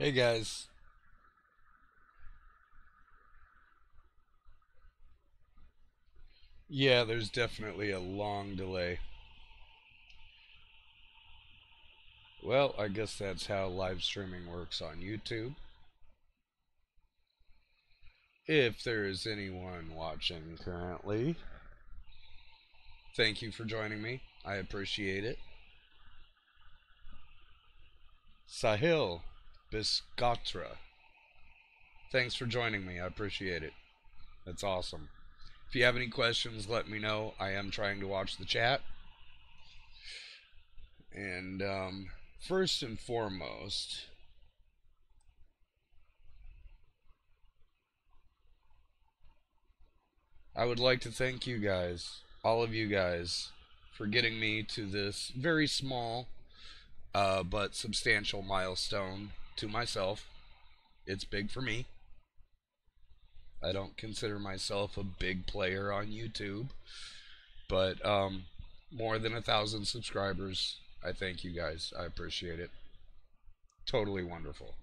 Hey guys. Yeah, there's definitely a long delay. Well, I guess that's how live streaming works on YouTube. If there is anyone watching currently, thank you for joining me. I appreciate it. Sahil Biscotra, thanks for joining me. I appreciate it. That's awesome. If you have any questions, let me know. I am trying to watch the chat. And first and foremost, I would like to thank you guys, all of you guys, for getting me to this very small but substantial milestone to myself. It's big for me. I don't consider myself a big player on YouTube, but more than 1,000 subscribers. I thank you guys. I appreciate it. Totally wonderful.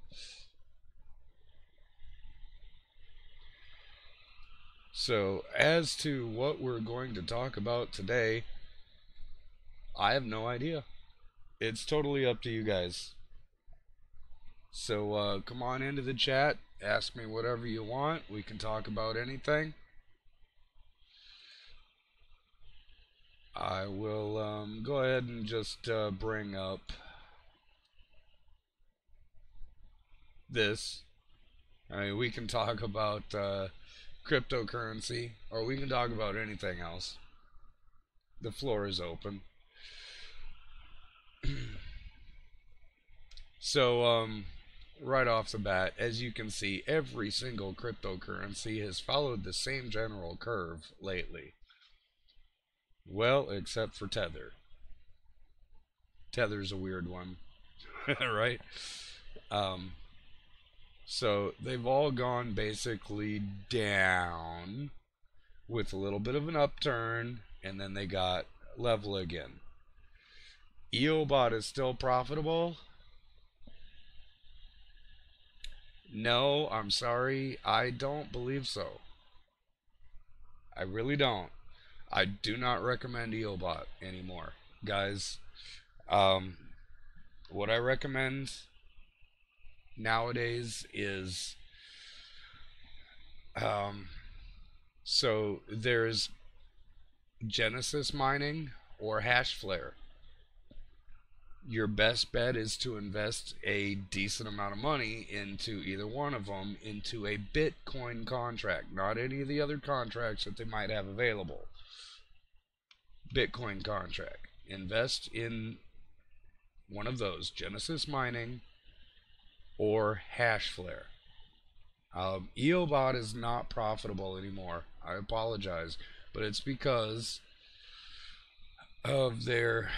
So, as to what we're going to talk about today, I have no idea. It's totally up to you guys. So come on into the chat, ask me whatever you want. We can talk about anything. I will go ahead and just bring up this. I mean, we can talk about cryptocurrency, or we can talk about anything else. The floor is open. So, right off the bat, as you can see, every single cryptocurrency has followed the same general curve lately. Well, except for Tether. Tether's a weird one, right? Um, so they've all gone basically down with a little bit of an upturn, and then they got level again. EOBot is still profitable? No, I'm sorry. I don't believe so. I really don't. I do not recommend EOBot anymore. Guys, um, what I recommend nowadays is um, so there's Genesis mining or Hashflare. Your best bet is to invest a decent amount of money into either one of them, into a Bitcoin contract, not any of the other contracts that they might have available. Bitcoin contract. Invest in one of those, Genesis Mining or Hashflare. EOBot is not profitable anymore. I apologize, but it's because of their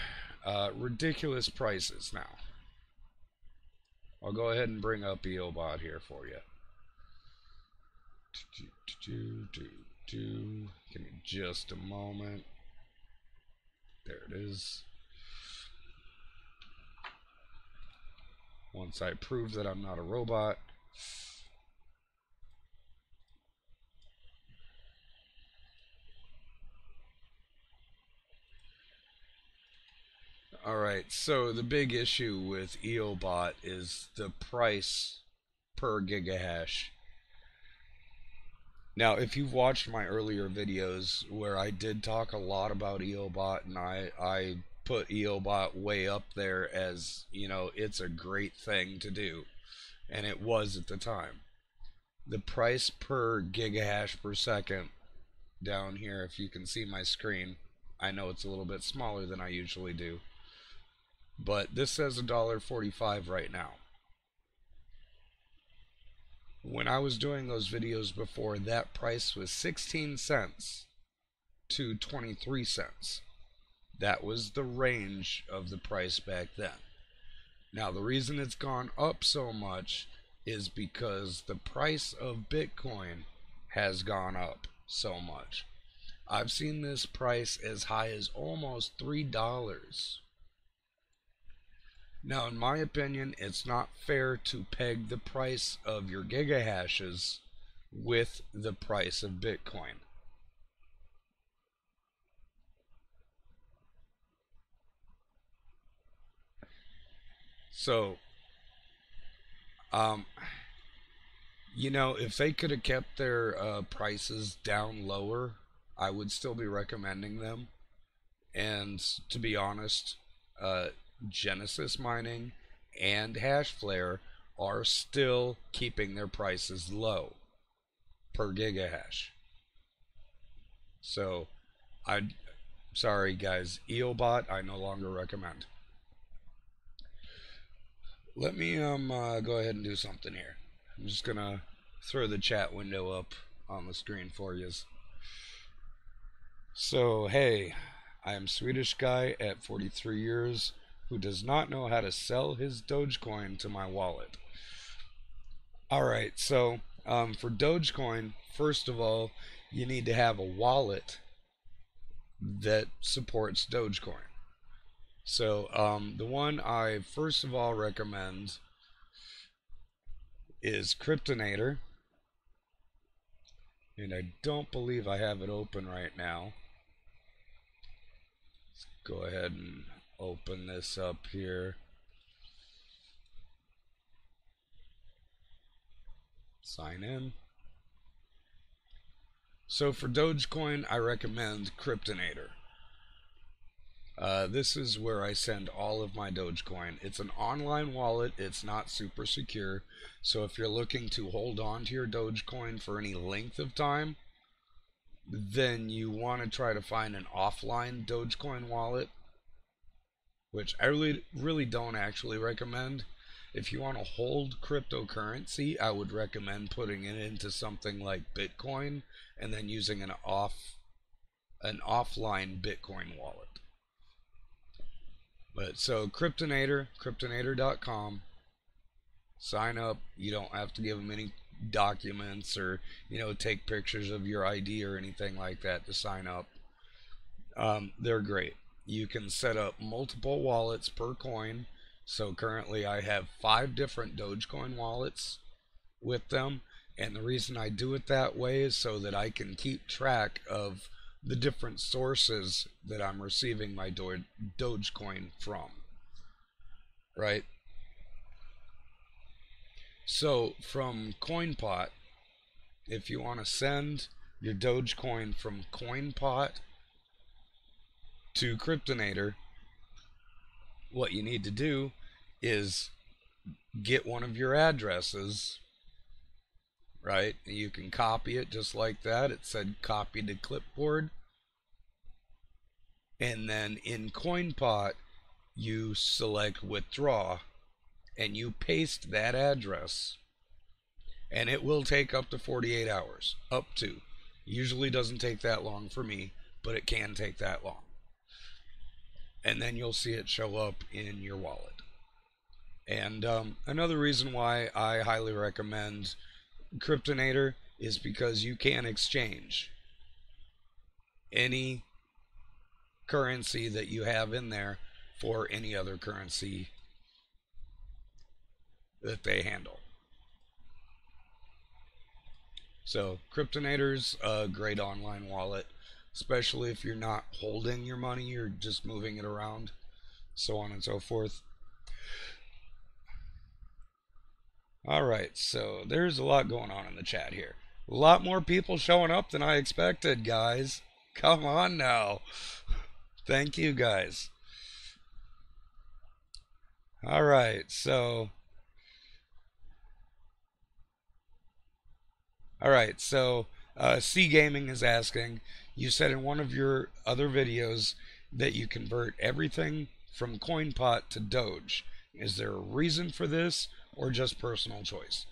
ridiculous prices now. I'll go ahead and bring up EOBot here for you. Give me just a moment. There it is. Once I prove that I'm not a robot. Alright, so the big issue with EOBot is the price per gigahash. Now, if you've watched my earlier videos where I did talk a lot about EOBot, and I put EOBot way up there as, you know, it's a great thing to do, and it was at the time. The price per gigahash per second down here, if you can see my screen, I know it's a little bit smaller than I usually do, but this says $1.45 right now. When I was doing those videos before, that price was 16 cents to 23 cents. That was the range of the price back then. Now, the reason it's gone up so much is because the price of Bitcoin has gone up so much. I've seen this price as high as almost $3. Now, in my opinion, it's not fair to peg the price of your gigahashes with the price of Bitcoin. So, um, if they could have kept their prices down lower, I would still be recommending them. And to be honest, uh, Genesis Mining and Hashflare are still keeping their prices low per gigahash. So, I sorry guys, EOBot I no longer recommend. Let me go ahead and do something here. I'm just gonna throw the chat window up on the screen for you. So, hey, I am Swedish guy at 43 years who does not know how to sell his Dogecoin to my wallet. Alright, so for Dogecoin, first of all, you need to have a wallet that supports Dogecoin. So the one I first of all recommend is Kryptonator. And I don't believe I have it open right now. Let's go ahead and open this up here. Sign in. So for Dogecoin, I recommend Kryptonator. This is where I send all of my Dogecoin. It's an online wallet. It's not super secure. So if you're looking to hold on to your Dogecoin for any length of time, then you want to try to find an offline Dogecoin wallet, which I really don't actually recommend. If you want to hold cryptocurrency, I would recommend putting it into something like Bitcoin and then using an offline Bitcoin wallet. But so Kryptonator, kryptonator.com, sign up. You don't have to give them any documents or take pictures of your ID or anything like that to sign up. They're great. You can set up multiple wallets per coin. So currently I have 5 different Dogecoin wallets with them, and the reason I do it that way is so that I can keep track of the different sources that I'm receiving my Dogecoin from, right? So from CoinPot, if you want to send your Dogecoin from CoinPot to Kryptonator, what you need to do is get one of your addresses, right? You can copy it just like that. It said copy to clipboard. And then in CoinPot, you select withdraw and you paste that address, and it will take up to 48 hours. Up to. Usually doesn't take that long for me, but it can take that long. And then you'll see it show up in your wallet. And another reason why I highly recommend Kryptonator is because you can exchange any currency that you have in there for any other currency that they handle. So Kryptonator's a great online wallet, especially if you're not holding your money, you're just moving it around, so on and so forth. Alright, so there's a lot going on in the chat here. A lot more people showing up than I expected, guys. Come on now. Thank you, guys. Alright, so C Gaming is asking, you said in one of your other videos that you convert everything from CoinPot to Doge. Is there a reason for this or just personal choice?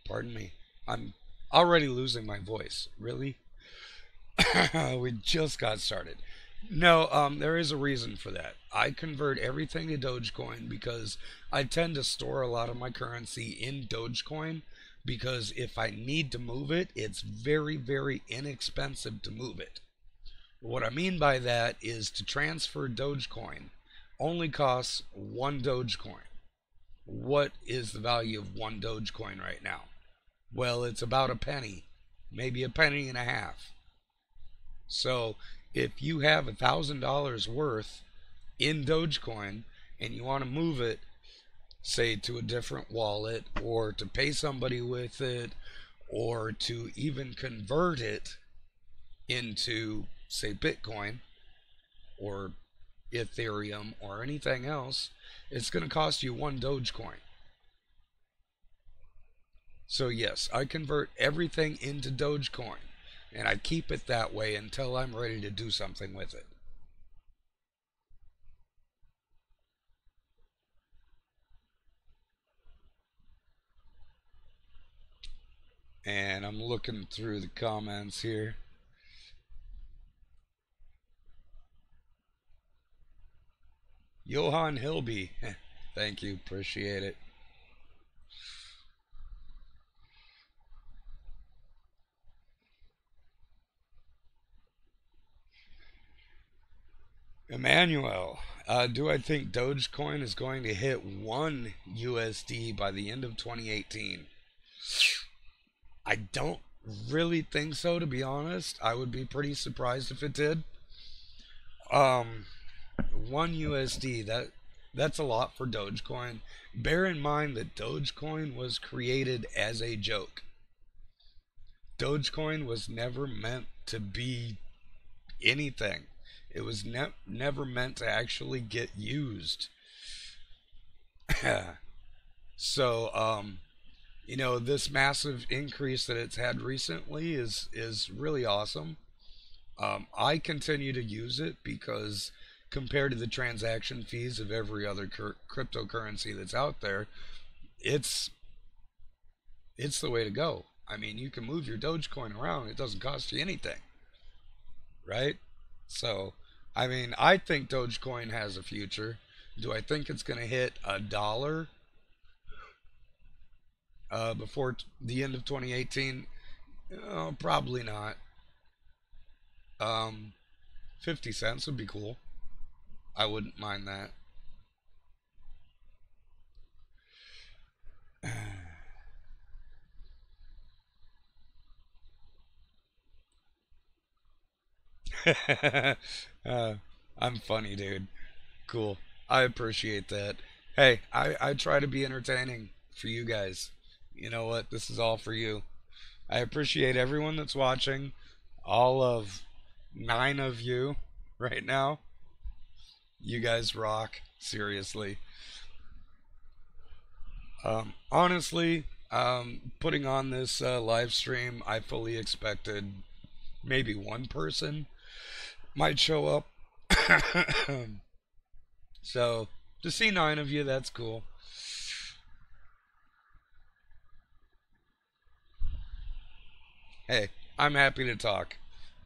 Pardon me. I'm already losing my voice. Really? We just got started. No, there is a reason for that. I convert everything to Dogecoin because I tend to store a lot of my currency in Dogecoin, because if I need to move it, it's very, very inexpensive to move it. What I mean by that is to transfer Dogecoin, only costs one Dogecoin. What is the value of one Dogecoin right now? Well, it's about a penny, maybe a penny and a half. So if you have $1,000 worth in Dogecoin and you want to move it, say to a different wallet, or to pay somebody with it, or to even convert it into, say, Bitcoin or Ethereum or anything else, it's going to cost you one Dogecoin. So yes, I convert everything into Dogecoin, and I keep it that way until I'm ready to do something with it. And I'm looking through the comments here. Johan Hilby, thank you, appreciate it. Emmanuel, do I think Dogecoin is going to hit 1 USD by the end of 2018? I don't really think so, to be honest. I would be pretty surprised if it did. Um, 1 USD, that's a lot for Dogecoin. Bear in mind that Dogecoin was created as a joke. Dogecoin was never meant to be anything. It was never meant to actually get used. So, this massive increase that it's had recently is really awesome. I continue to use it because compared to the transaction fees of every other cryptocurrency that's out there, it's the way to go. I mean, you can move your Dogecoin around; it doesn't cost you anything, right? So, I mean, I think Dogecoin has a future. Do I think it's going to hit $1 before the end of 2018? Oh, probably not. Um, 50 cents would be cool. I wouldn't mind that. I'm funny, dude. Cool. I appreciate that. Hey, I try to be entertaining for you guys. You know what? This is all for you. I appreciate everyone that's watching. All of 9 of you right now. You guys rock. Seriously. Honestly, putting on this live stream, I fully expected maybe one person might show up. So, to see 9 of you, that's cool. Hey, I'm happy to talk.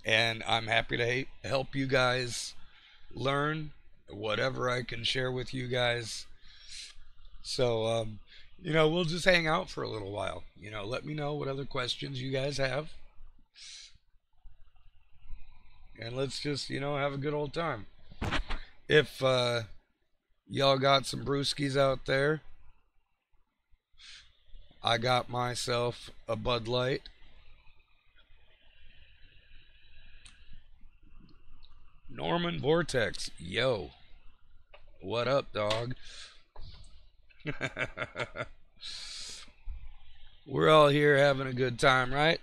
And I'm happy to help you guys learn whatever I can share with you guys. So, we'll just hang out for a little while. Let me know what other questions you guys have. And let's just, have a good old time. If y'all got some brewskis out there, I got myself a Bud Light. Norman Vortex, yo. What up, dog? We're all here having a good time, right?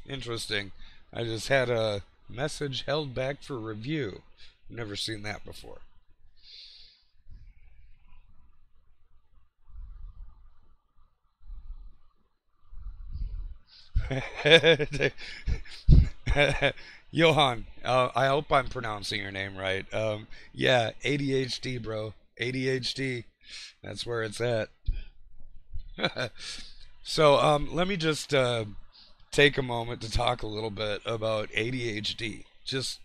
Interesting. I just had a message held back for review. Never seen that before. Johan, I hope I'm pronouncing your name right. Yeah, ADHD, bro. ADHD. That's where it's at. So, let me just take a moment to talk a little bit about ADHD, just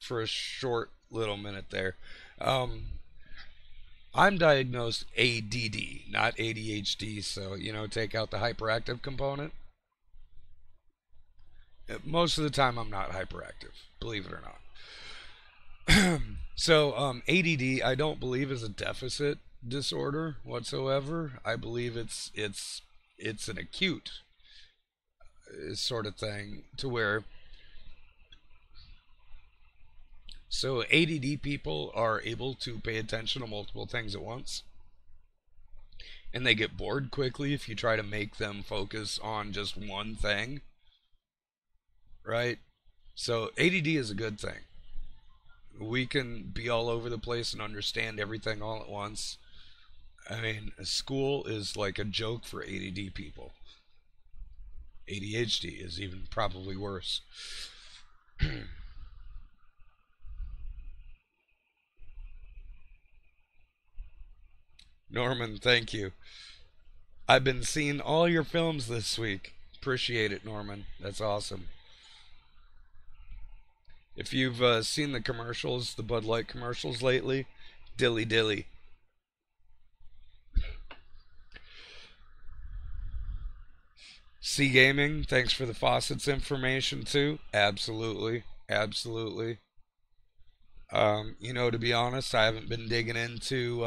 for a short little minute there. Um, I'm diagnosed ADD, not ADHD, so, take out the hyperactive component. Most of the time, I'm not hyperactive, believe it or not. So, ADD, I don't believe is a deficit disorder whatsoever. I believe it's an acute sort of thing to where so ADD people are able to pay attention to multiple things at once, and they get bored quickly if you try to make them focus on just one thing, right? So ADD is a good thing. We can be all over the place and understand everything all at once. I mean, school is like a joke for ADD people. ADHD is even probably worse. Norman, thank you. I've been seeing all your films this week. Appreciate it, Norman. That's awesome. If you've seen the commercials, the Bud Light commercials lately, dilly dilly. C Gaming, thanks for the faucets information too. Absolutely, absolutely. To be honest, I haven't been digging into.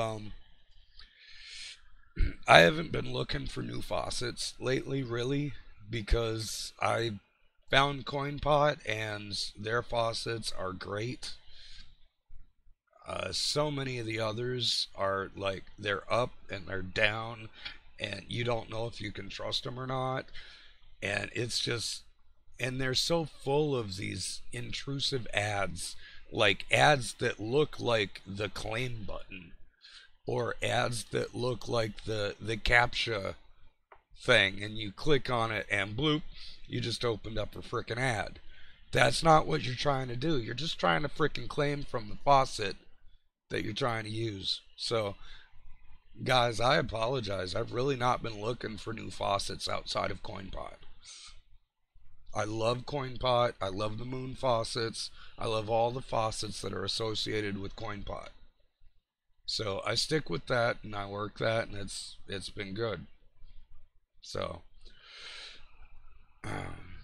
I haven't been looking for new faucets lately, really, because I found CoinPot and their faucets are great. So many of the others are like they're up and they're down, and you don't know if you can trust them or not. And it's just, and they're so full of these intrusive ads, like ads that look like the claim button, or ads that look like the captcha thing, and you click on it and bloop, you just opened up a freaking ad. That's not what you're trying to do. You're just trying to freaking claim from the faucet that you're trying to use. So, guys, I apologize. I've really not been looking for new faucets outside of CoinPot. I love CoinPot. I love the Moon faucets. I love all the faucets that are associated with CoinPot. So I stick with that and I work that, and it's been good. So, um,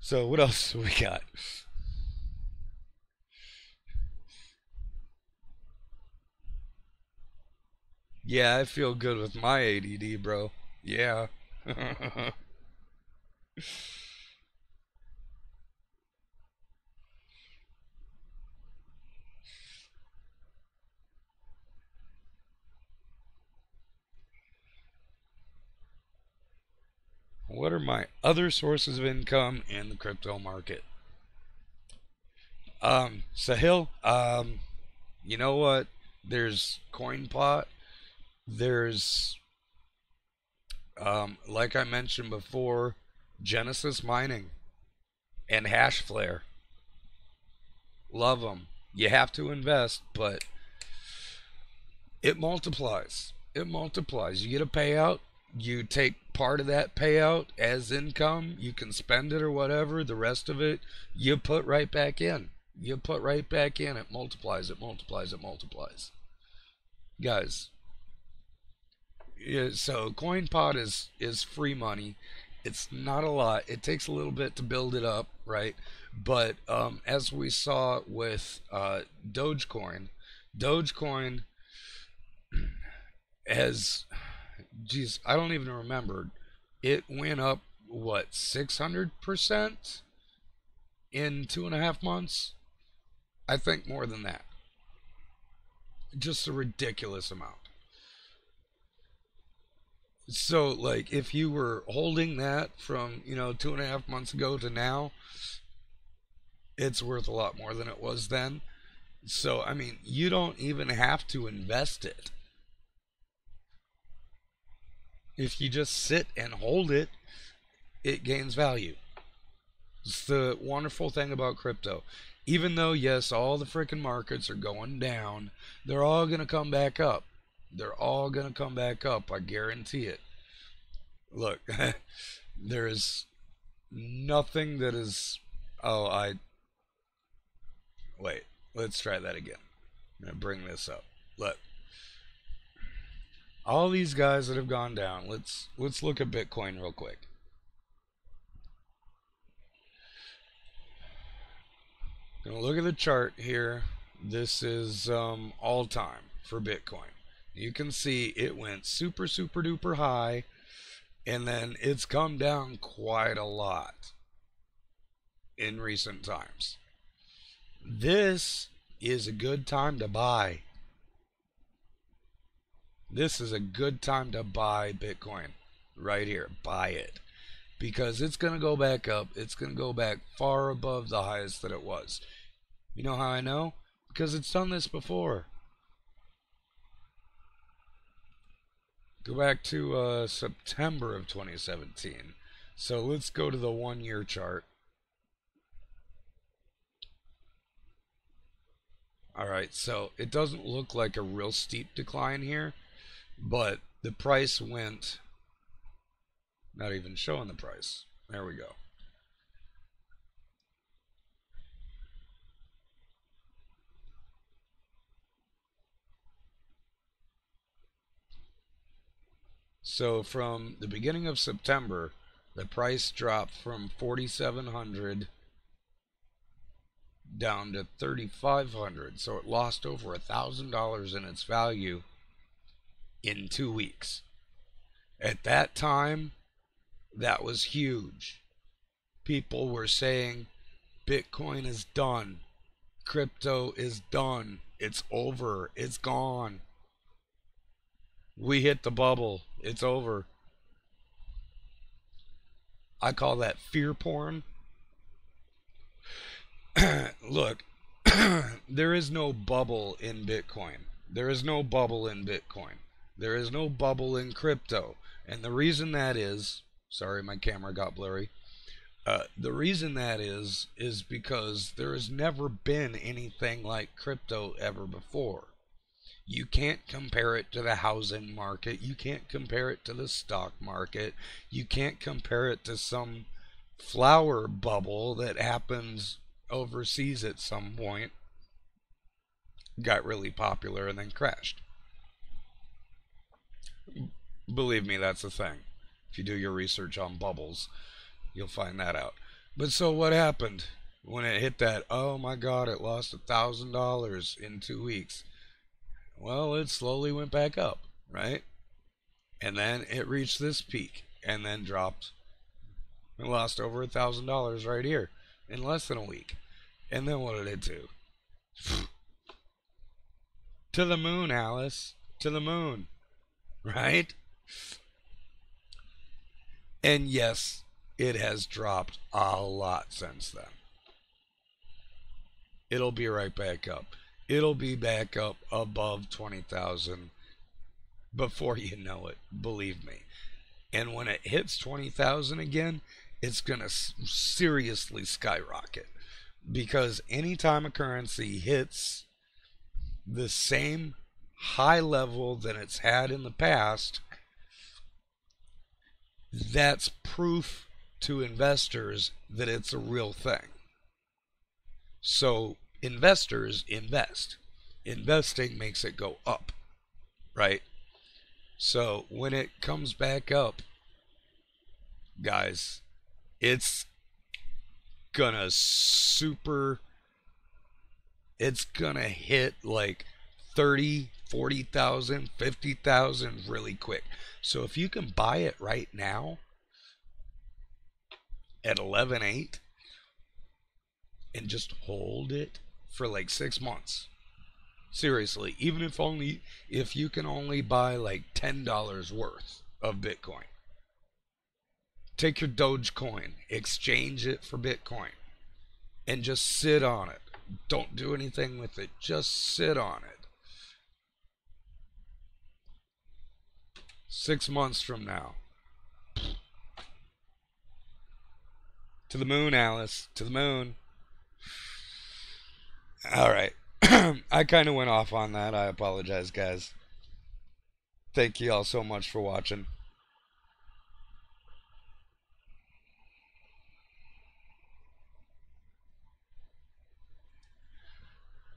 so what else we got? Yeah, I feel good with my ADD, bro. Yeah. What are my other sources of income in the crypto market? Sahil, you know what? There's CoinPot. There's, like I mentioned before, Genesis Mining and Hashflare. Love them. You have to invest, but it multiplies. It multiplies. You get a payout. You take part of that payout as income. You can spend it or whatever. The rest of it, you put right back in. You put right back in. It multiplies. It multiplies. It multiplies. Guys, yeah, so CoinPod is free money. It's not a lot. It takes a little bit to build it up, right? But as we saw with Dogecoin, Dogecoin has, geez, I don't even remember. It went up what 600% in 2.5 months. I think more than that. Just a ridiculous amount. So, like, if you were holding that from 2.5 months ago to now, it's worth a lot more than it was then. So, I mean, you don't even have to invest it. If you just sit and hold it, it gains value. It's the wonderful thing about crypto. Even though, yes, all the freaking markets are going down, they're all going to come back up. They're all going to come back up. I guarantee it. Look, there is. Nothing that is. Oh, wait. Let's try that again. I'm gonna bring this up. Look, all these guys that have gone down. Let's look at Bitcoin real quick. Gonna look at the chart here. This is all time for Bitcoin. You can see it went super super duper high, and then it's come down quite a lot in recent times. This is a good time to buy. This is a good time to buy Bitcoin right here. Buy it. Because it's going to go back up. It's going to go back far above the highest that it was. You know how I know? Because it's done this before. Go back to September of 2017. So let's go to the 1 year chart. Alright, so it doesn't look like a real steep decline here, but the price went, not even showing the price. There we go. So from the beginning of September, the price dropped from 4,700 down to 3,500. So it lost over $1,000 in its value in 2 weeks. At that time, that was huge. People were saying Bitcoin is done. Crypto is done. It's over. It's gone. We hit the bubble. It's over. I call that fear porn. Look, there is no bubble in Bitcoin. There is no bubble in Bitcoin. There is no bubble in crypto. And the reason that is, sorry, my camera got blurry. The reason that is because there has never been anything like crypto ever before. You can't compare it to the housing market. You can't compare it to the stock market. You can't compare it to some flower bubble that happens overseas at some point, got really popular, and then crashed. Believe me, that's a thing. If you do your research on bubbles, you'll find that out. But so what happened when it hit that? Oh my God, it lost $1,000 in 2 weeks. Well, it slowly went back up, right? And then it reached this peak and then dropped. It lost over $1,000 right here in less than a week. And then what did it do? To the moon, Alice. To the moon. Right? And yes, it has dropped a lot since then. It'll be right back up. It'll be back up above 20,000 before you know it, believe me. And when it hits 20,000 again, it's going to seriously skyrocket. Because anytime a currency hits the same high level that it's had in the past, that's proof to investors that it's a real thing. So investors invest. Investing makes it go up, right? So when it comes back up, guys, it's gonna it's gonna hit like 30, 40,000, 50,000 really quick. So if you can buy it right now at 11.8 and just hold it for like 6 months. Seriously, even if you can only buy like $10 worth of Bitcoin. Take your Dogecoin, exchange it for Bitcoin, and just sit on it. Don't do anything with it. Just sit on it. 6 months from now. To the moon, Alice. To the moon. Alright. I kind of went off on that. I apologize, guys. Thank you all so much for watching.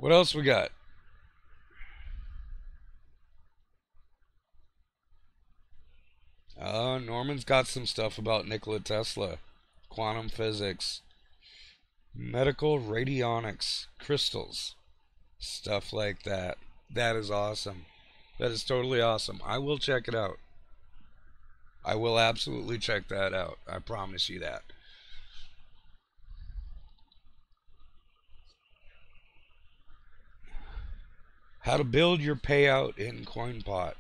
What else we got? Norman's got some stuff about Nikola Tesla, quantum physics, medical radionics, crystals, stuff like that. That is awesome. That is totally awesome. I will check it out. I will absolutely check that out. I promise you that. How to build your payout in CoinPot.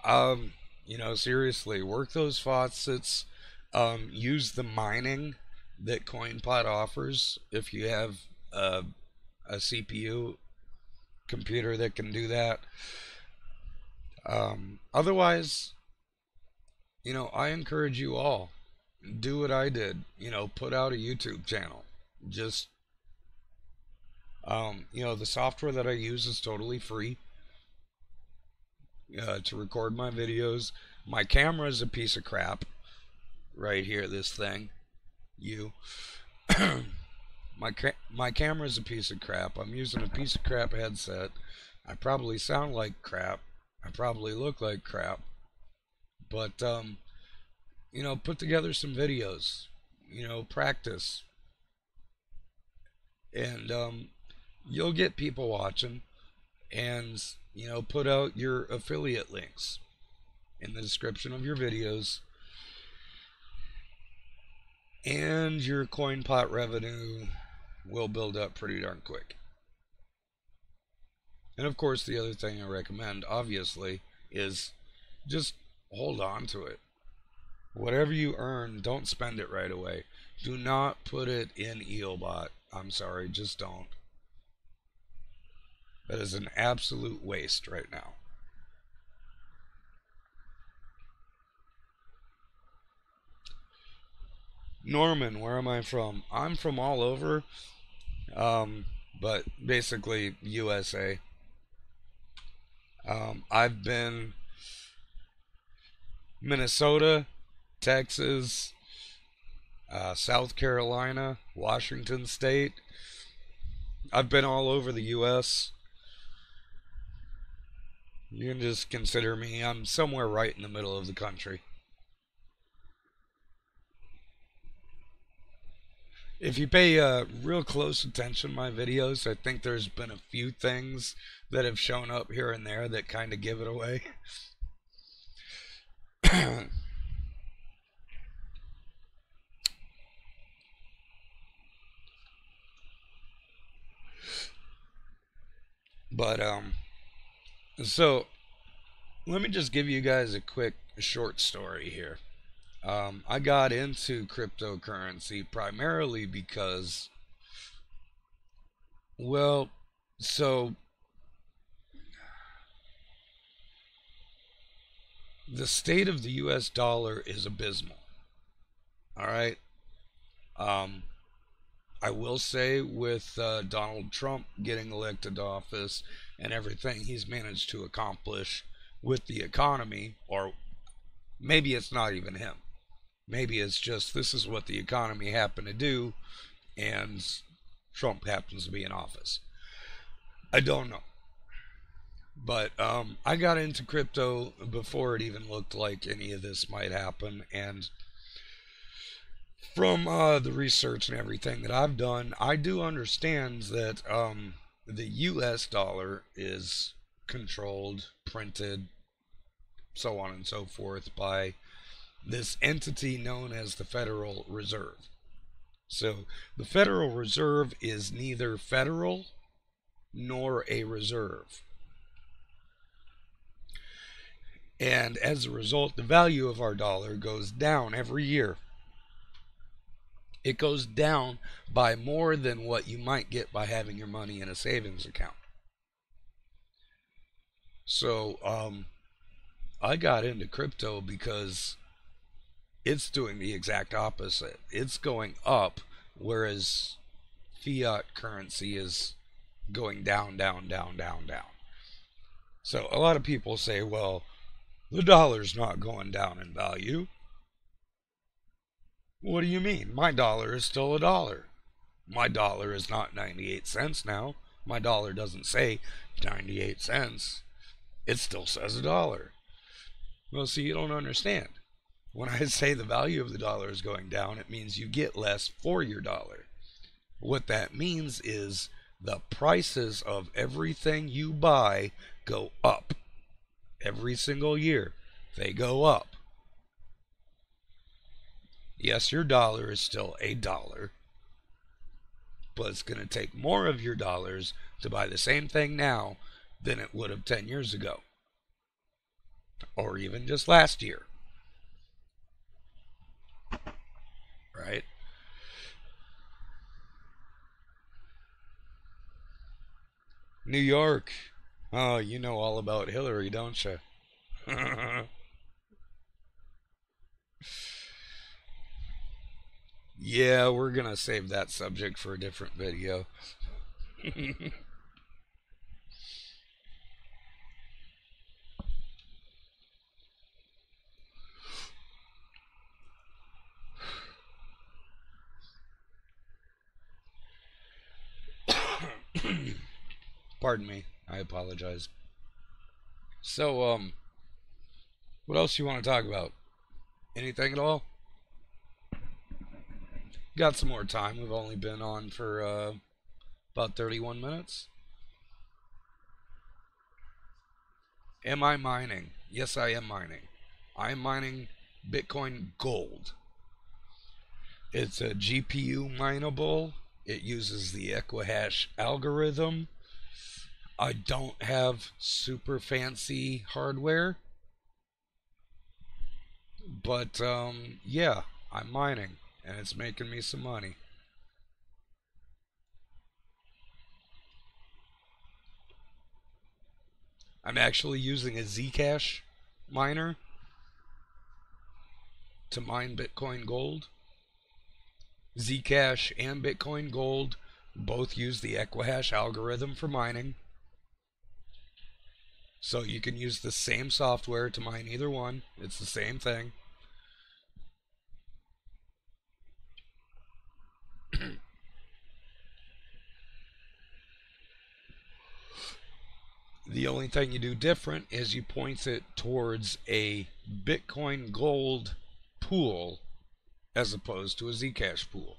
Um, seriously, work those faucets. Use the mining that CoinPot offers if you have a CPU computer that can do that. Otherwise, I encourage you all do what I did. Put out a YouTube channel. Just the software that I use is totally free to record my videos. My camera is a piece of crap. Right here, this thing. You. My camera is a piece of crap. I'm using a piece of crap headset. I probably sound like crap. I probably look like crap. But put together some videos. Practice, and you'll get people watching. And put out your affiliate links in the description of your videos, and your CoinPot revenue will build up pretty darn quick. And of course, the other thing I recommend, obviously, is just hold on to it. Whatever you earn, don't spend it right away. Do not put it in EOBot. I'm sorry, just don't. That is an absolute waste right now. Norman, where am I from? I'm from all over, but basically USA. I've been Minnesota, Texas, South Carolina, Washington State. I've been all over the US. You can just consider me, I'm somewhere right in the middle of the country. If you pay real close attention to my videos, I think there's been a few things that have shown up here and there that kind of give it away. But so let me just give you guys a quick short story here. I got into cryptocurrency primarily because, well, so the state of the US dollar is abysmal. All right. Um, I will say, with Donald Trump getting elected to office and everything he's managed to accomplish with the economy, or maybe it's not even him. Maybe it's just this is what the economy happened to do, and Trump happens to be in office. I don't know. But I got into crypto before it even looked like any of this might happen. And from the research and everything that I've done, I do understand that the US dollar is controlled, printed, so on and so forth, by this entity known as the Federal Reserve. So the Federal Reserve is neither federal nor a reserve. And as a result, the value of our dollar goes down every year. It goes down by more than what you might get by having your money in a savings account. So I got into crypto because it's doing the exact opposite. It's going up, whereas fiat currency is going down, down, down, down, down. So a lot of people say, well, the dollar's not going down in value. What do you mean? My dollar is still a dollar. My dollar is not 98 cents now. My dollar doesn't say 98 cents. It still says a dollar. Well, see, you don't understand. When I say the value of the dollar is going down, it means you get less for your dollar. What that means is the prices of everything you buy go up. Every single year, they go up. Yes, your dollar is still a dollar, but it's going to take more of your dollars to buy the same thing now than it would have 10 years ago, or even just last year. Right? New York. Oh, you know all about Hillary, don't you? Yeah, we're going to save that subject for a different video. Pardon me. I apologize. So, what else you want to talk about? Anything at all? Got some more time. We've only been on for about 31 minutes. Am I mining? Yes, I am mining. I am mining Bitcoin Gold. It's a GPU mineable. It uses the Equihash algorithm. I don't have super fancy hardware, but yeah, I'm mining and it's making me some money. I'm actually using a Zcash miner to mine Bitcoin Gold. Zcash and Bitcoin Gold both use the Equihash algorithm for mining. So you can use the same software to mine either one. It's the same thing. The only thing you do different is you point it towards a Bitcoin Gold pool as opposed to a Zcash pool.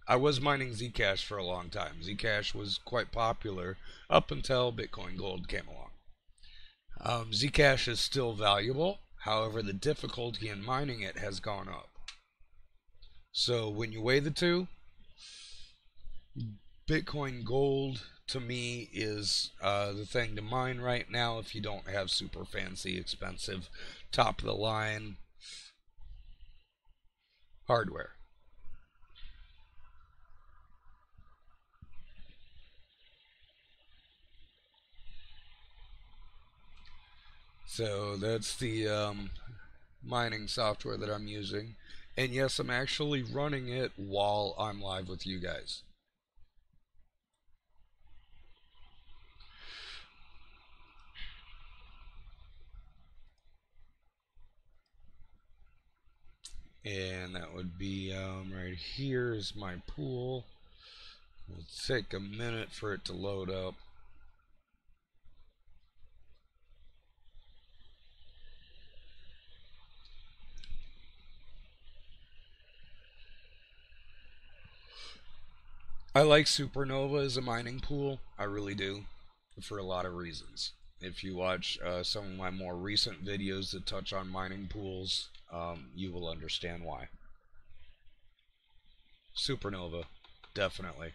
I was mining Zcash for a long time. Zcash was quite popular up until Bitcoin Gold came along. Zcash is still valuable, however, the difficulty in mining it has gone up. So when you weigh the two, Bitcoin Gold to me is the thing to mine right now if you don't have super fancy, expensive, top of the line hardware. So that's the mining software that I'm using. And yes, I'm actually running it while I'm live with you guys. And that would be right here is my pool. It'll take a minute for it to load up. I like Supernova as a mining pool. I really do, for a lot of reasons. If you watch some of my more recent videos that touch on mining pools, you will understand why. Supernova, definitely.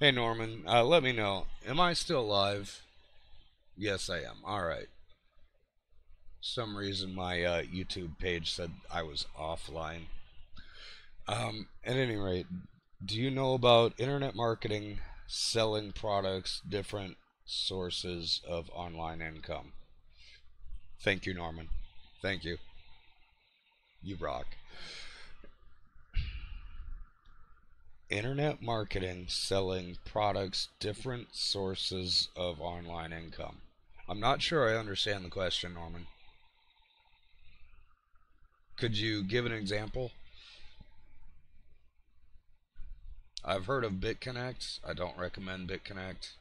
Hey Norman, let me know. Am I still live? Yes, I am. All right. Some reason my YouTube page said I was offline. At any rate, do you know about internet marketing, selling products, different sources of online income? Thank you, Norman. Thank you. You rock. Internet marketing, selling products, different sources of online income. I'm not sure I understand the question, Norman. Could you give an example? I've heard of BitConnect. I don't recommend BitConnect.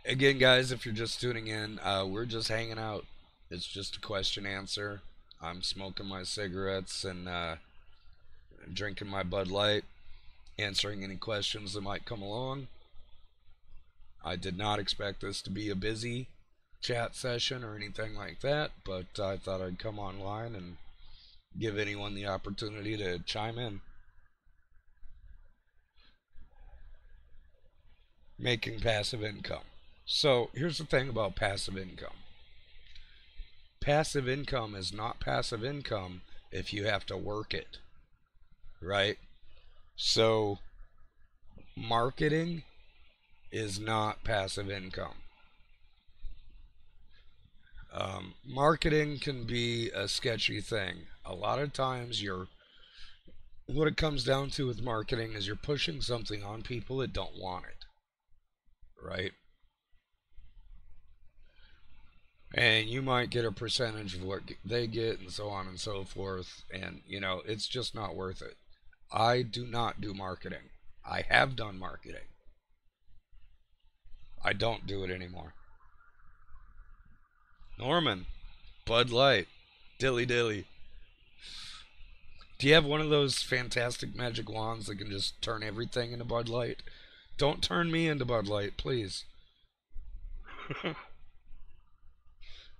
Again, guys, if you're just tuning in, we're just hanging out. It's just a question answer. I'm smoking my cigarettes and drinking my Bud Light, answering any questions that might come along. I did not expect this to be a busy chat session or anything like that, but I thought I'd come online and give anyone the opportunity to chime in. Making passive income. So here's the thing about passive income. Passive income is not passive income if you have to work it, right? So marketing is not passive income. Marketing can be a sketchy thing. A lot of times what it comes down to with marketing is you're pushing something on people that don't want it, right? And you might get a percentage of what they get and so on and so forth, and it's just not worth it. I do not do marketing. I have done marketing. I don't do it anymore. Norman, Bud Light, dilly dilly. Do you have one of those fantastic magic wands that can just turn everything into Bud Light? Don't turn me into Bud Light, please.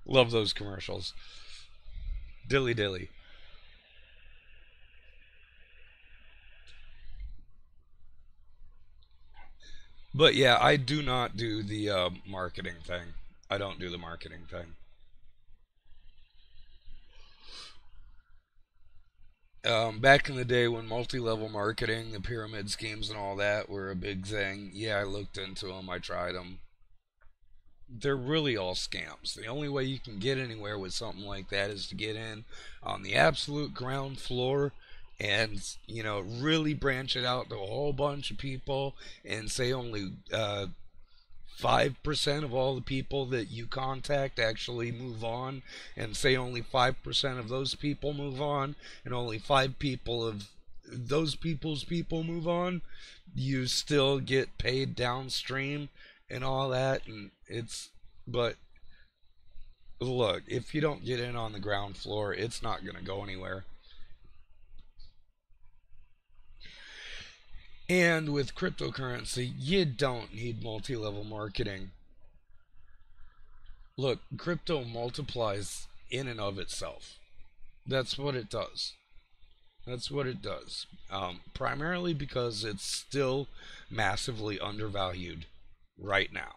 Love those commercials. Dilly dilly. But yeah, I do not do the marketing thing. I don't do the marketing thing. Back in the day when multi-level marketing, the pyramid schemes and all that were a big thing, yeah, I looked into them. I tried them. They're really all scams. The only way you can get anywhere with something like that is to get in on the absolute ground floor and really branch it out to a whole bunch of people and say only 5% of all the people that you contact actually move on, and say only 5% of those people move on, and only 5 people of those people's people move on, you still get paid downstream and all that. And but look, if you don't get in on the ground floor, it's not going to go anywhere. And with cryptocurrency, you don't need multi level marketing. Look, crypto multiplies in and of itself. That's what it does. That's what it does. Primarily because it's still massively undervalued right now.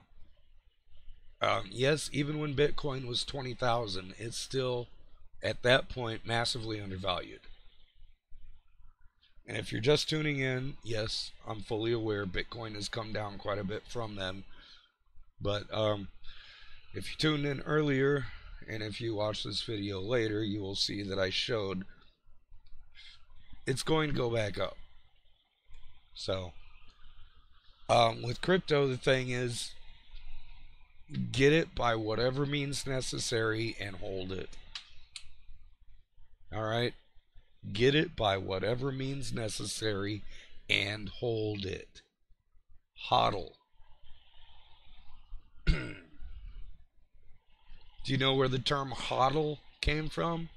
Yes, even when Bitcoin was 20,000, it's still at that point massively undervalued. And if you're just tuning in, yes, I'm fully aware Bitcoin has come down quite a bit from them. But if you tuned in earlier, and if you watch this video later, you will see that I showed it's going to go back up. So, with crypto, the thing is, get it by whatever means necessary and hold it. Alright? Get it by whatever means necessary and hold it. HODL. Do you know where the term HODL came from?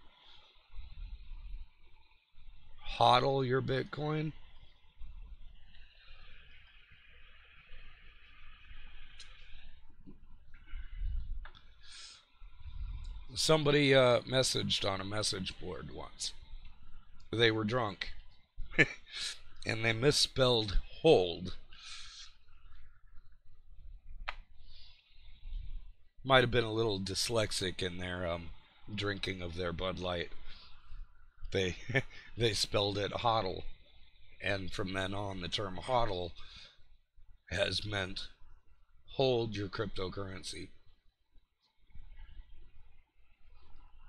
hodl your Bitcoin. Somebody messaged on a message board once. They were drunk and they misspelled hold. Might have been a little dyslexic in their drinking of their Bud Light. They they spelled it hodl, and from then on, the term hodl has meant hold your cryptocurrency.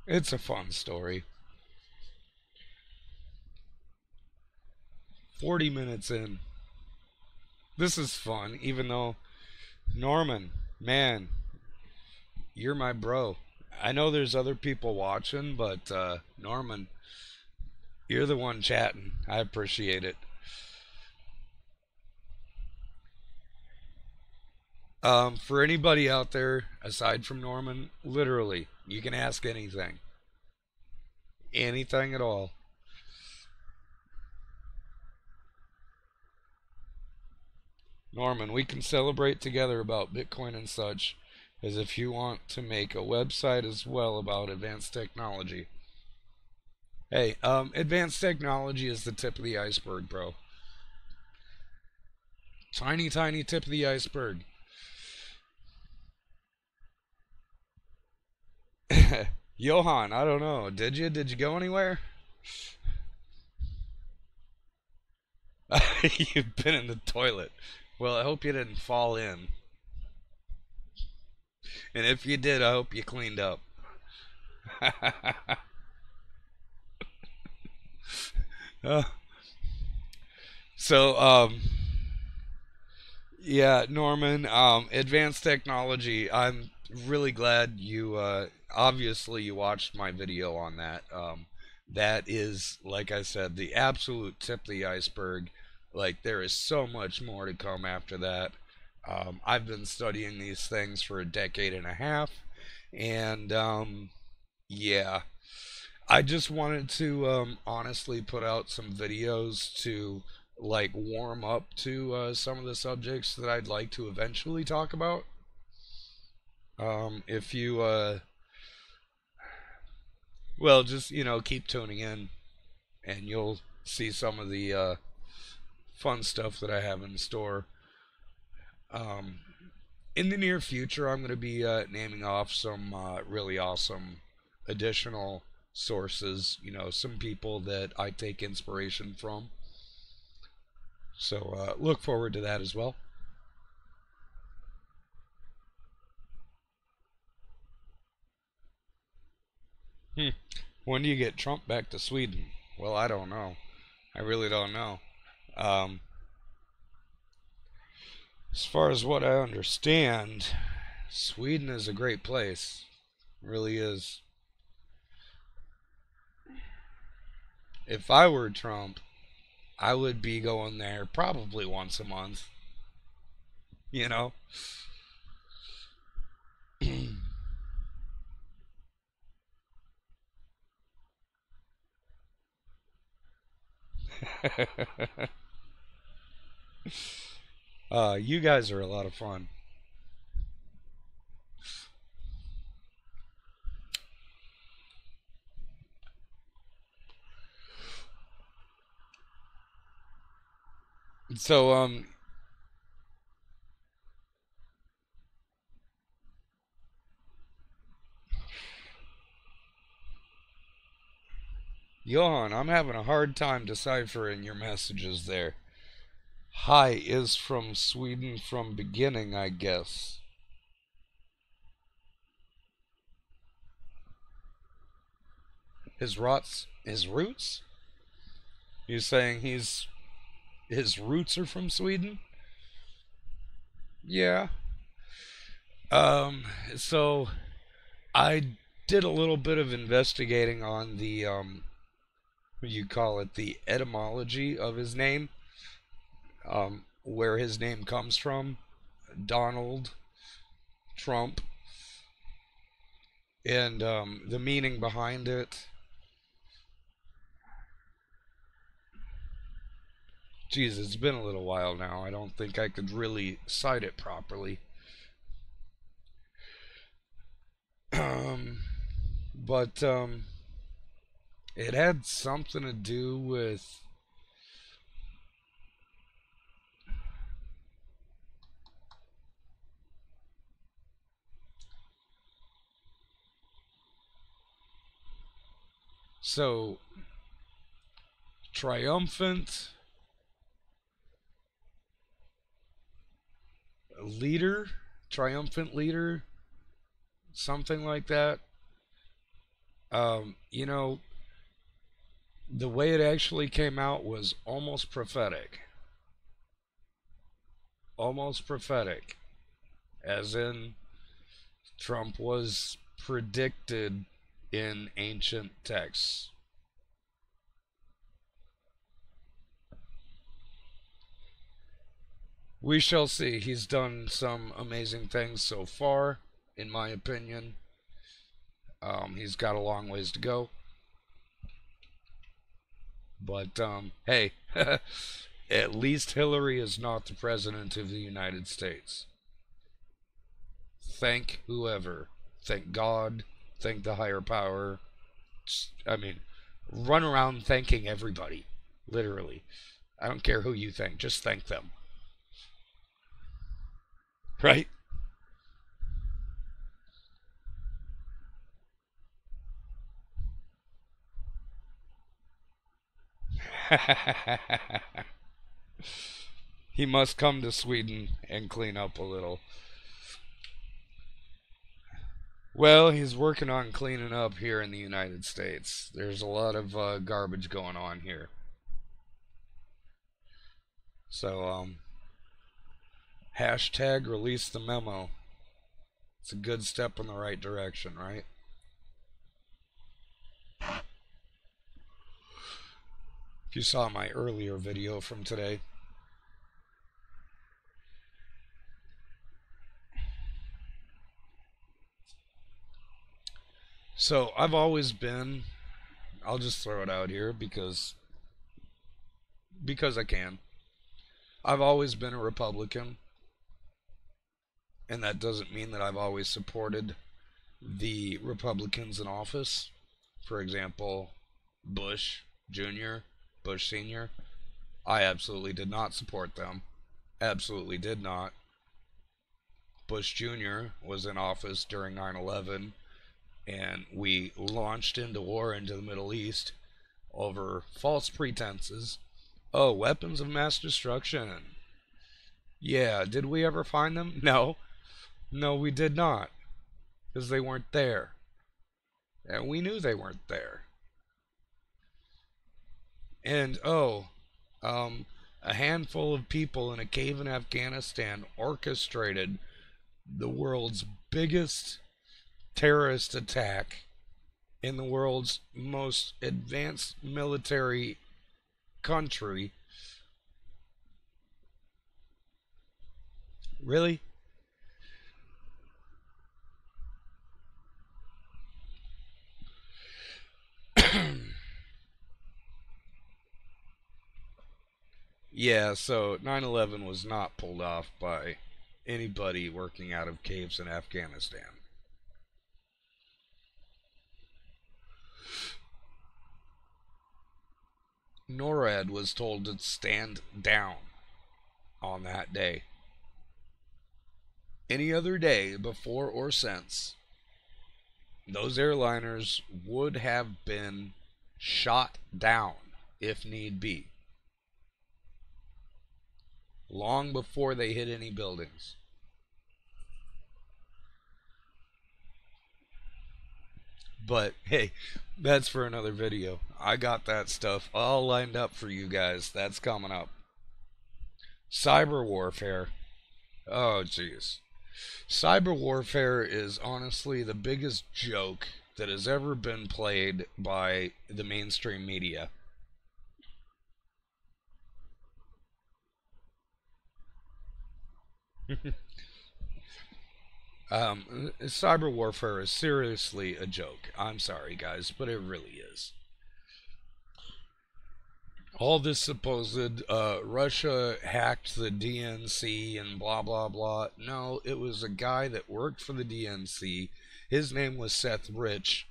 It's a fun story. 40 minutes in. This is fun, even though Norman, man, you're my bro. I know there's other people watching, but Norman, you're the one chatting. I appreciate it. For anybody out there aside from Norman, literally, you can ask anything. Anything at all. Norman, we can celebrate together about Bitcoin and such, as if you want to make a website as well about advanced technology. Hey, advanced technology is the tip of the iceberg, bro. Tiny, tiny tip of the iceberg. Johan, I don't know. Did you? Did you go anywhere? You've been in the toilet. Well, I hope you didn't fall in. And if you did, I hope you cleaned up. uh, so, yeah, Norman, advanced technology. I'm really glad you, obviously, you watched my video on that. That is, like I said, the absolute tip of the iceberg. Like, there is so much more to come after that. I've been studying these things for a decade and a half, and yeah, I just wanted to honestly put out some videos to like warm up to some of the subjects that I'd like to eventually talk about. If you well, just keep tuning in, and you'll see some of the fun stuff that I have in store. Um, in the near future, I'm going to be naming off some really awesome additional sources. Some people that I take inspiration from. So look forward to that as well. Hmm. When do you get Trump back to Sweden? Well, I don't know. I really don't know. Um, as far as what I understand, Sweden is a great place. It really is. If I were Trump, I would be going there probably once a month. You know? You guys are a lot of fun. So, Johan, I'm having a hard time deciphering your messages there. Hi is from Sweden from beginning, I guess. His roots? You saying his roots are from Sweden? Yeah. Um, so I did a little bit of investigating on the what you call it, the etymology of his name, where his name comes from, Donald Trump, and the meaning behind it. Geez, it's been a little while now. I don't think I could really cite it properly. Um, but it had something to do with. So, triumphant leader, triumphant leader, something like that. You know, the way it actually came out was almost prophetic. Almost prophetic. As in, Trump was predicted in ancient texts. We shall see. He's done some amazing things so far, in my opinion. He's got a long ways to go. But, hey, at least Hillary is not the President of the United States. Thank whoever. Thank God. Thank the higher power. I mean, run around thanking everybody. Literally. I don't care who you thank, just thank them. Right? He must come to Sweden and clean up a little. Well, he's working on cleaning up here in the United States. There's a lot of garbage going on here. So, hashtag release the memo. It's a good step in the right direction, right? If you saw my earlier video from today. So, I've always been, I'll just throw it out here because I can. I've always been a Republican, and that doesn't mean that I've always supported the Republicans in office. For example, Bush Jr., Bush Sr. I absolutely did not support them. Absolutely did not. Bush Jr. was in office during 9/11, and we launched into war into the Middle East over false pretenses. Oh, weapons of mass destruction. Yeah, did we ever find them? No. No, we did not. Because they weren't there. And we knew they weren't there. And, a handful of people in a cave in Afghanistan orchestrated the world's biggest terrorist attack in the world's most advanced military country. Really? Yeah, so 9/11 was not pulled off by anybody working out of caves in Afghanistan. NORAD was told to stand down on that day. Any other day, before or since, those airliners would have been shot down if need be, long before they hit any buildings. But hey, that's for another video. I got that stuff all lined up for you guys. That's coming up. Cyber warfare. Oh, jeez. Cyber warfare is honestly the biggest joke that has ever been played by the mainstream media. Cyber warfare is seriously a joke. I'm sorry, guys, but it really is. all this supposed Russia hacked the DNC and blah blah blah. No, it was a guy that worked for the DNC. His name was Seth Rich.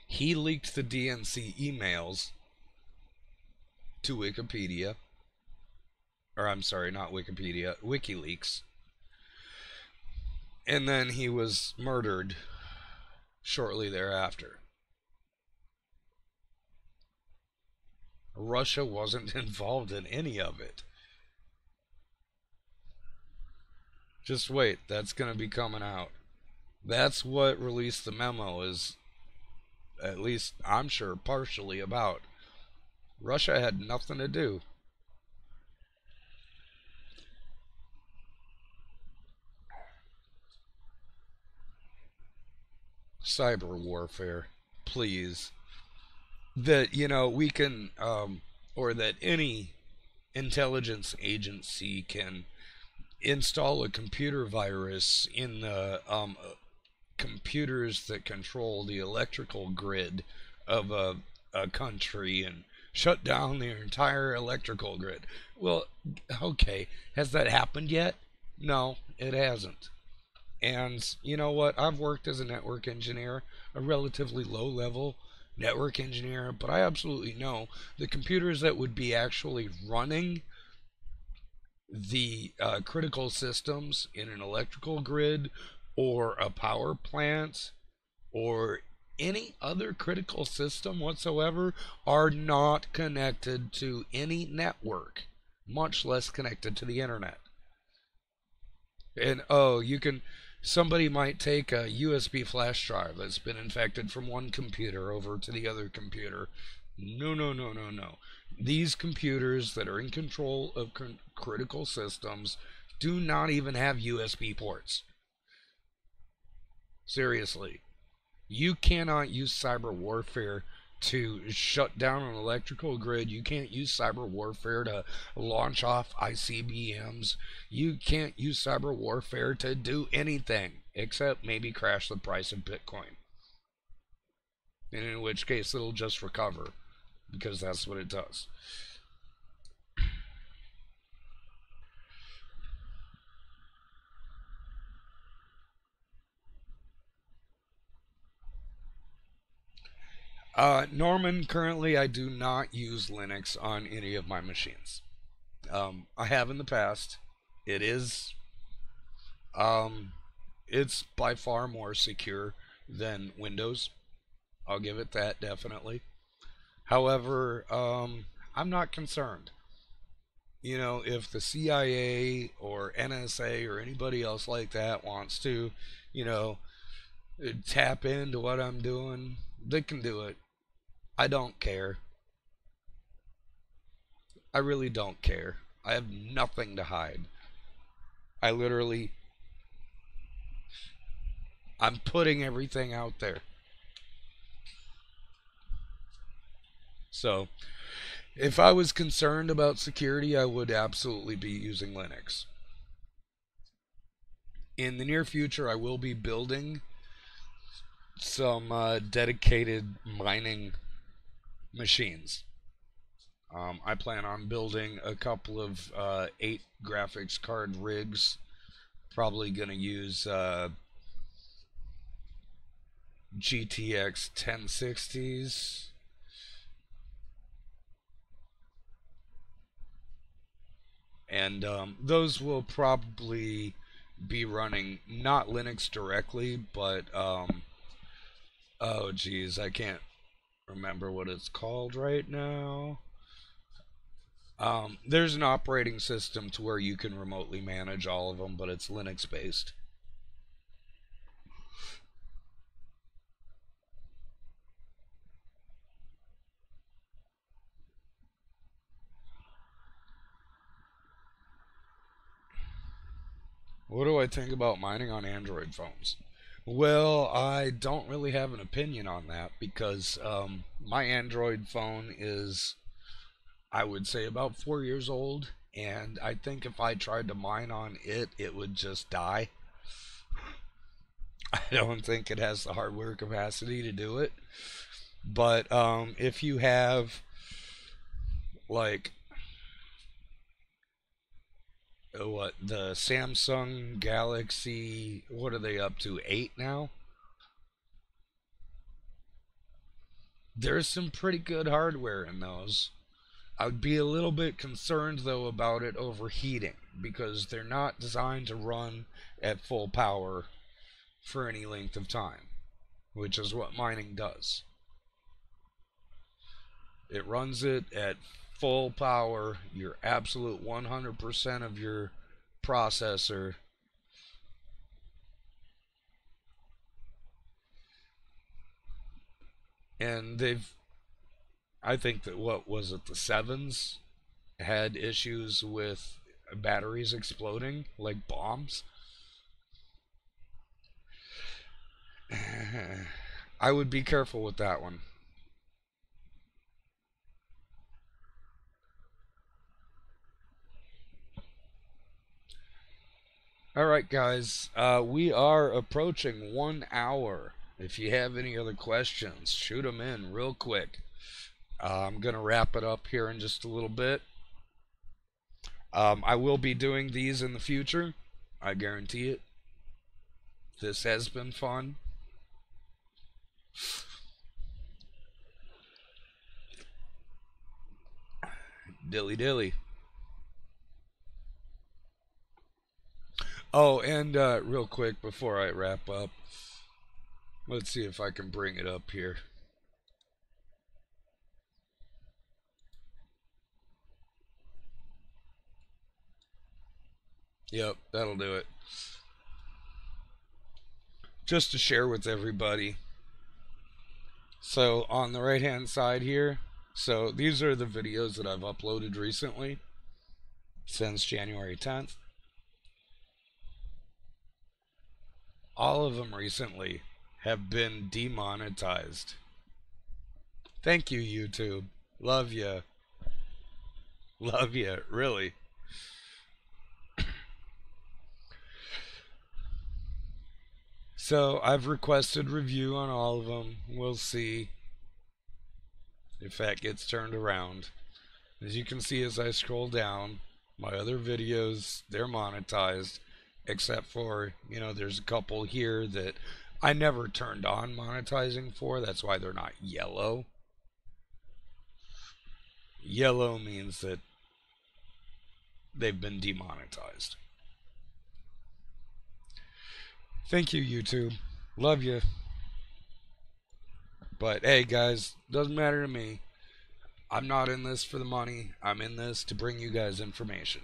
He leaked the DNC emails to Wikipedia. Or I'm sorry, not Wikipedia, WikiLeaks. And then he was murdered shortly thereafter. Russia wasn't involved in any of it. Just wait, that's going to be coming out. That's what released the memo is, at least I'm sure, partially about. Russia had nothing to do. Cyber warfare, please. That, we can, or that any intelligence agency can install a computer virus in the computers that control the electrical grid of a country and shut down the entire electrical grid. Well, okay, has that happened yet? No, it hasn't. And you know what? I've worked as a network engineer, a relatively low level network engineer, but I absolutely know the computers that would be actually running the critical systems in an electrical grid or a power plant or any other critical system whatsoever are not connected to any network, much less connected to the internet. And somebody might take a USB flash drive that's been infected from one computer over to the other computer. No, no, no, no, no. These computers that are in control of critical systems do not even have USB ports. Seriously. You cannot use cyber warfare to shut down an electrical grid. You can't use cyber warfare to launch off ICBMs. You can't use cyber warfare to do anything except maybe crash the price of Bitcoin. And in which case it'll just recover, because that's what it does. Norman, currently I do not use Linux on any of my machines. I have in the past. It is, um, it's by far more secure than Windows. I'll give it that, definitely. However, I'm not concerned. If the CIA or NSA or anybody else like that wants to, you know, tap into what I'm doing, they can do it. I don't care. I really don't care. I have nothing to hide. I literally, I'm putting everything out there. So, if I was concerned about security, I would absolutely be using Linux. In the near future, I will be building some dedicated mining machines. I plan on building a couple of 8 graphics card rigs. Probably going to use GTX 1060s. And those will probably be running not Linux directly, but oh geez, I can't remember what it's called right now. There's an operating system to where you can remotely manage all of them, but it's Linux based. What do I think about mining on Android phones? Well, I don't really have an opinion on that because my Android phone is, I would say, about 4 years old, and I think if I tried to mine on it, it would just die. I don't think it has the hardware capacity to do it. But if you have Like, what, the Samsung Galaxy, what are they up to, 8 now? There's some pretty good hardware in those. I would be a little bit concerned though about it overheating because they're not designed to run at full power for any length of time, which is what mining does. It runs it at full power, your absolute 100% of your processor. And I think that, what was it, the sevens had issues with batteries exploding like bombs. I would be careful with that one. All right, guys, we are approaching 1 hour. If you have any other questions, shoot them in real quick. I'm going to wrap it up here in just a little bit. I will be doing these in the future. I guarantee it. This has been fun. Dilly dilly. Oh, and real quick before I wrap up, let's see if I can bring it up here. Yep, that'll do it. Just to share with everybody. So on the right hand side here, so these are the videos that I've uploaded recently since January 10th. All of them recently have been demonetized. Thank you, YouTube. Love ya. Love ya, really. So I've requested review on all of them. We'll see if that gets turned around. As you can see as I scroll down, my other videos, they're monetized, except for, there's a couple here that I never turned on monetizing for. That's why they're not yellow. Yellow means that they've been demonetized. Thank you, YouTube. Love you. But hey, guys, doesn't matter to me. I'm not in this for the money. I'm in this to bring you guys information.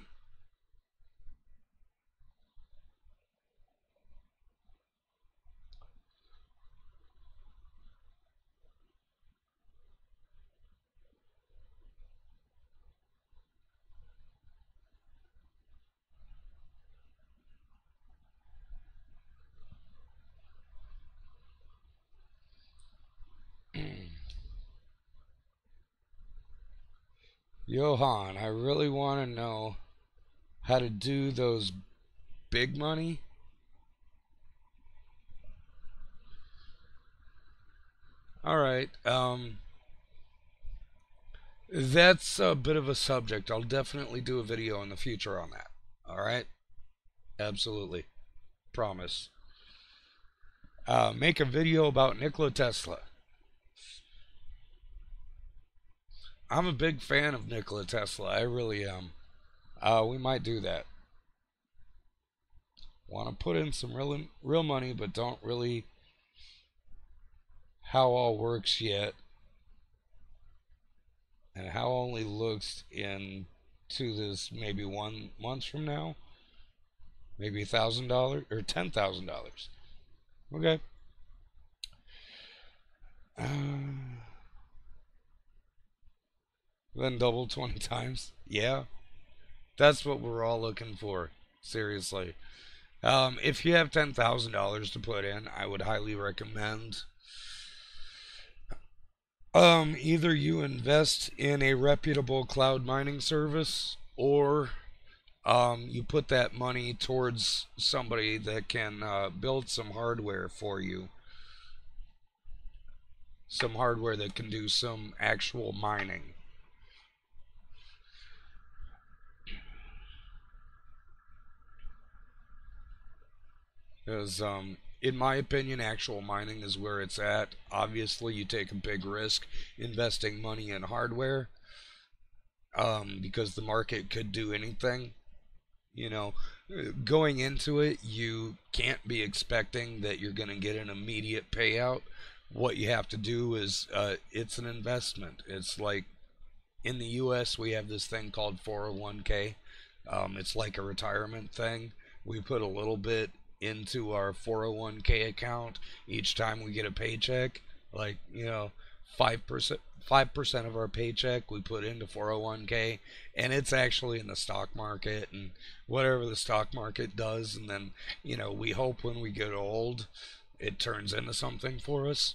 Johan, I really want to know how to do those big money. Alright, that's a bit of a subject. I'll definitely do a video in the future on that. Alright? Absolutely. Promise. Make a video about Nikola Tesla. I'm a big fan of Nikola Tesla. I really am. We might do that. Want to put in some real money, but don't really how all works yet, and how only looks into this maybe 1 month from now, maybe $1,000 or $10,000. Okay. Then double 20 times. Yeah, that's what we're all looking for. Seriously. If you have $10,000 to put in, I would highly recommend either you invest in a reputable cloud mining service, or you put that money towards somebody that can build some hardware for you. Some hardware that can do some actual mining. Because, in my opinion, actual mining is where it's at. Obviously, you take a big risk investing money in hardware, because the market could do anything. You know, going into it, you can't be expecting that you're going to get an immediate payout. What you have to do is, it's an investment. It's like in the US, we have this thing called 401k. It's like a retirement thing. We put a little bit into our 401k account each time we get a paycheck. Like, 5% of our paycheck we put into 401k, and it's actually in the stock market and whatever the stock market does. And then, we hope when we get old it turns into something for us.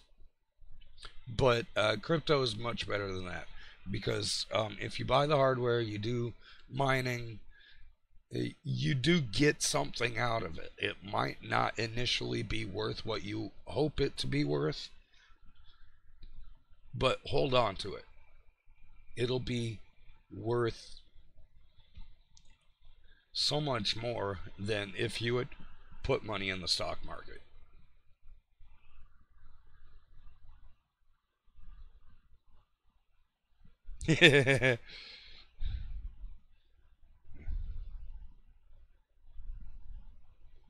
But crypto is much better than that, because if you buy the hardware, you do mining, you do get something out of it. It might not initially be worth what you hope it to be worth, but hold on to it. It'll be worth so much more than if you had put money in the stock market.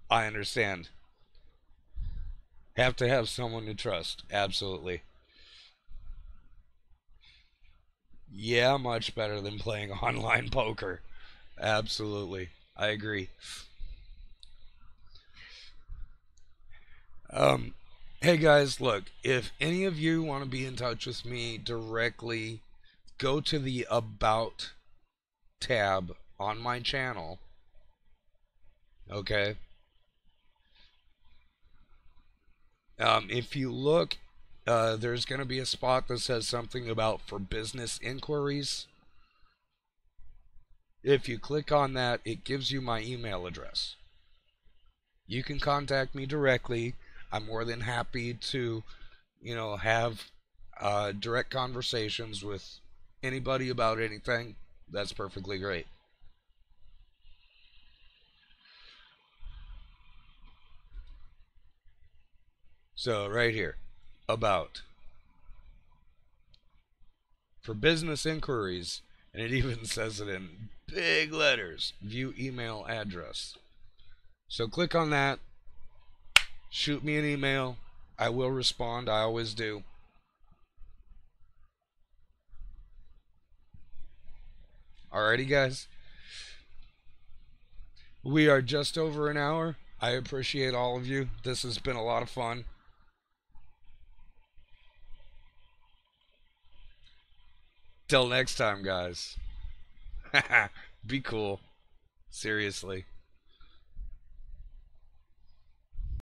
I understand. Have to have someone to trust. Absolutely. Yeah, much better than playing online poker. Absolutely. I agree. Um, hey guys, look, if any of you want to be in touch with me directly, go to the About tab on my channel. Okay. If you look, there's going to be a spot that says something about for business inquiries. If you click on that, it gives you my email address. You can contact me directly. I'm more than happy to, have direct conversations with anybody about anything. That's perfectly great. So, right here, about for business inquiries, and it even says it in big letters, view email address. So, click on that, shoot me an email. I will respond, I always do. Alrighty, guys. We are just over an hour. I appreciate all of you. This has been a lot of fun. Till next time, guys. Be cool. Seriously.